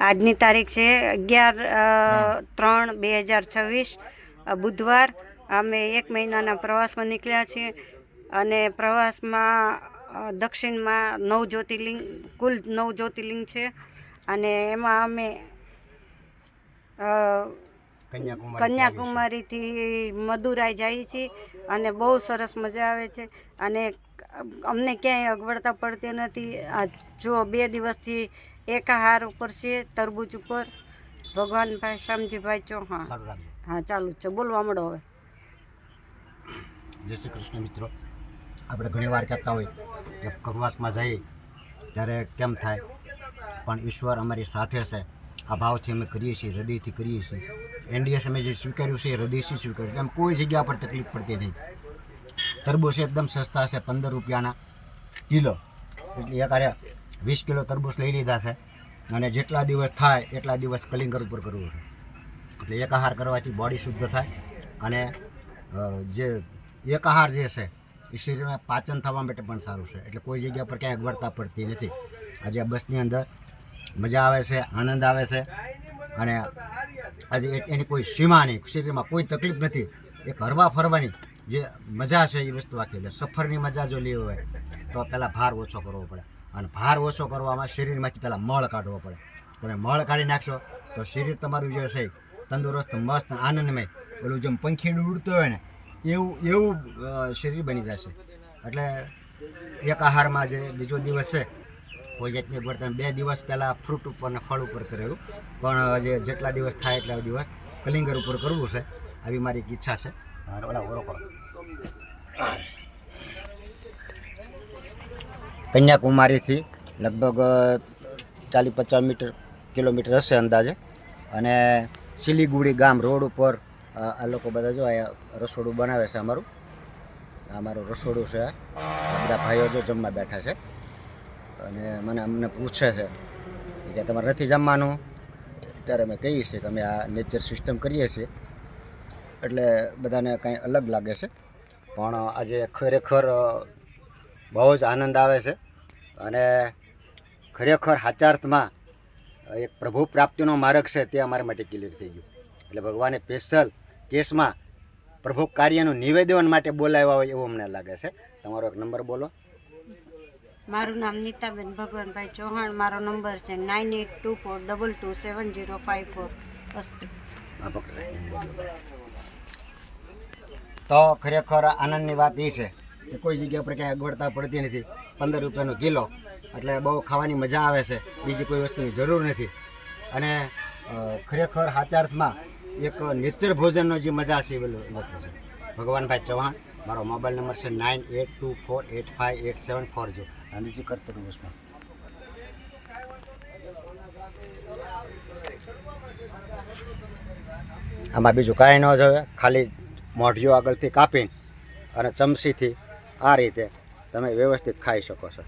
આજની તારીખ છે 11/3/2026 બુધવાર. અમે 1 મહિનાના પ્રવાસમાં નીકળ્યા છીએ અને પ્રવાસમાં દક્ષિણમાં 9 જ્યોતિર્લિંગ, કુલ 9 જ્યોતિર્લિંગ છે અને એમાં અમે કન્યાકુમારીથી મદુરાઈ જઈએ છીએ અને બહુ સરસ મજા આવે છે અને અમને ક્યાંય અગવડતા પડતી નથી. આ જો 2 દિવસથી એકાહાર ઉપર છે, તરબૂચ ઉપર. ભગવાનભાઈ શામજીભાઈ ચૌહાણ. હા, ચાલુ છે, બોલવા મળો હવે. જય શ્રી કૃષ્ણ મિત્રો. આપણે ઘણીવાર કહેતા હોય કે પ્રવાસમાં જઈએ ત્યારે કેમ થાય, પણ ઈશ્વર અમારી સાથે છે. આ ભાવથી અમે કરીએ છીએ, હૃદયથી કરીએ છીએ. એનડીએસ અમે જે સ્વીકાર્યું છે એ હૃદયથી સ્વીકાર્યું છે. એમ કોઈ જગ્યા પર તકલીફ પડતી નહીં. તરબૂચ એકદમ સસ્તા છે, 15 રૂપિયાના કિલો. એટલે એકારે 20 કિલો તરબૂચ લઈ લીધા છે અને જેટલા દિવસ થાય એટલા દિવસ કલિંગર ઉપર કરવું છે. એટલે એકાહાર કરવાથી બોડી શુદ્ધ થાય અને જે એકાહાર જે છે એ શરીરમાં પાચન થવા માટે પણ સારું છે. એટલે કોઈ જગ્યા પર ક્યાંય અગવડતા પડતી નથી. આજે આ બસની અંદર મજા આવે છે, આનંદ આવે છે અને આજે એની કોઈ સીમા નહીં. શરીરમાં કોઈ તકલીફ નથી. એક હરવા ફરવાની જે મજા છે એ વસ્તુ આખી. એટલે સફરની મજા જો લેવી હોય તો પહેલાં ભાર ઓછો કરવો પડે અને ભાર ઓછો કરવામાં શરીરમાંથી પહેલાં મળ કાઢવો પડે. તમે મળ કાઢી નાખશો તો શરીર તમારું જે છે તંદુરસ્ત, મસ્ત, આનંદમય, પેલું જેમ પંખીડું ઉડતું હોય ને એવું શરીર બની જશે. એટલે એક આહારમાં જે બીજો દિવસ છે કોઈ જાતની અગવડતા 2 દિવસ પહેલાં ફ્રૂટ ઉપર ને ફળ ઉપર કરેલું, પણ જેટલા દિવસ થાય એટલા દિવસ કલિંગર ઉપર કરવું છે. આવી મારી ઈચ્છા છે. ઓલા ઓરો કરો. કન્યાકુમારીથી લગભગ 40-50 કિલોમીટર હશે અંદાજે. અને સિલીગુડી ગામ રોડ ઉપર આ લોકો બધા જો અહીંયા રસોડું બનાવે છે. અમારું રસોડું છે. બધા ભાઈઓ જો જમવા બેઠા છે અને અમને પૂછે છે કે તમારે નથી જમવાનું. ત્યારે અમે કહીએ છીએ કે અમે આ નેચર સિસ્ટમ કરીએ છીએ એટલે બધાને કાંઈ અલગ લાગે છે. પણ આજે ખરેખર બહુ જ આનંદ આવે છે અને ખરેખર સાચા અર્થમાં એક પ્રભુ પ્રાપ્તિનો માર્ગ છે તે અમારા માટે ક્લિયર થઈ ગયું. એટલે ભગવાને સ્પેશિયલ કેસમાં પ્રભુ કાર્યનું નિવેદન માટે બોલાવ્યા હોય એવું અમને લાગે છે. તમારો એક નંબર બોલો. મારું નામ નીતાબેન ભગવાનભાઈ ચૌહાણ. મારો નંબર છે 9824227054. અસ્તુ. તો ખરેખર આનંદની વાત એ છે કે કોઈ જગ્યા પર ક્યાંય અગવડતા પડતી નથી. 15 રૂપિયાનો કિલો એટલે બહુ ખાવાની મજા આવે છે. બીજી કોઈ વસ્તુની જરૂર નથી. અને ખરેખર સાચા અર્થમાં એક નેચર ભોજનનો જે મજા છે એ લખ્યું છે. ભગવાનભાઈ ચૌહાણ. મારો મોબાઈલ નંબર છે 9824858740. ગાંધીજી કરતો બસમાં. આમાં બીજું કાંઈ ન જોવે, ખાલી મોઢિયો આગળથી કાપીને અને ચમચીથી આ રીતે તમે વ્યવસ્થિત ખાઈ શકો છો.